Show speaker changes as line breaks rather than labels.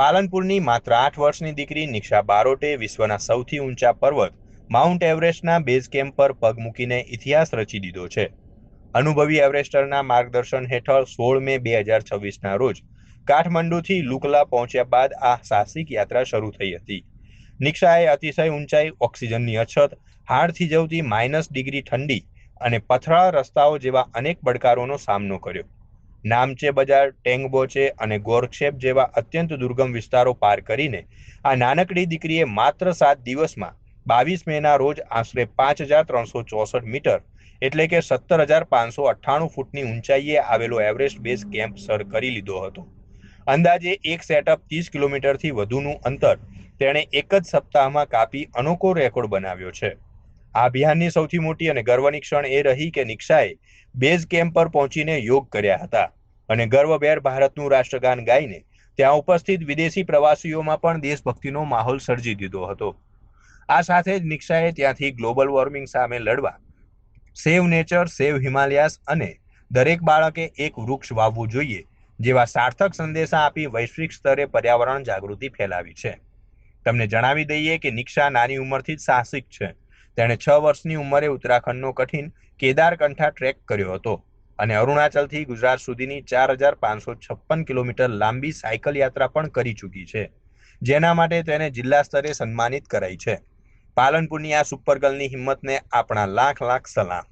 પાલનપુરની માત્ર 8 વર્ષની દીકરી નિક્ષા બારોટે વિશ્વના સૌથી ઊંચા પર્વત માઉન્ટ એવરેસ્ટના બેઝ કેમ્પ પર પગ મૂકીને ઇતિહાસ રચી દીધો છે. અનુભવી એવરેસ્ટરના માર્ગદર્શન હેઠળ 16 મે 2026ના રોજ કાઠમંડુથી લુકલા પહોંચ્યા બાદ આ સાહસિક યાત્રા શરૂ થઈ હતી. નિક્ષાએ અતિશય ઊંચાઈ, ઓક્સિજનની અછત, હાડ થીજવતી -ડિગ્રી ઠંડી અને પથરાળ રસ્તાઓ જેવા અનેક પડકારોનો સામનો કર્યો. નામચે બજાર, ટેંગબોચે અને ગોરક્ષેપ જેવા અત્યંત દુર્ગમ વિસ્તારો પાર કરીને આ નાનકડી દીકરીએ માત્ર 7 દિવસમાં 22 મેના રોજ આશરે 5364 મીટર એટલે કે 17,598 ફૂટની ઊંચાઈએ આવેલો એવરેસ્ટ બેઝ કેમ્પ સર કરી લીધો હતો. અંદાજે એક સેટઅપ 30 કિલોમીટરથી વધુનું અંતર તેણે એક જ સપ્તાહમાં કાપી અનોખો રેકોર્ડ બનાવ્યો છે. આ અભિયાનની સૌથી મોટી અને ગર્વની ક્ષણ એ રહી કે નિક્ષાએ બેઝ કેમ્પ પર પહોંચીને યોગ કર્યા હતા અને ગર્વભેર ભારતનું રાષ્ટ્રગાન ગાઈને ત્યાં ઉપસ્થિત વિદેશી પ્રવાસીઓમાં પણ દેશભક્તિનો માહોલ સર્જી દીધો હતો. આ સાથે જ નિક્ષાએ ત્યાંથી ગ્લોબલ વોર્મિંગ સામે લડવા સેવ નેચર, સેવ હિમાલયાસ અને દરેક બાળકે એક વૃક્ષ વાવવું જોઈએ જેવા સાર્થક સંદેશા આપી વૈશ્વિક સ્તરે પર્યાવરણ જાગૃતિ ફેલાવી છે. તમને જણાવી દઈએ કે નિક્ષા નાની ઉંમરથી જ સાહસિક છે. તેણે 6 વર્ષની ઉંમરે ઉત્તરાખંડનો કઠિન કેદારકંઠા ટ્રેક કર્યો હતો અને અરુણાચલથી ગુજરાત સુધીની 4,556 કિલોમીટર લાંબી સાયકલ યાત્રા પણ કરી ચૂકી છે, જેના માટે તેને જિલ્લા સ્તરે સન્માનિત કરાઈ છે. પાલનપુરની આ સુપર ગર્લની હિંમતને આપણા લાખ લાખ સલામ.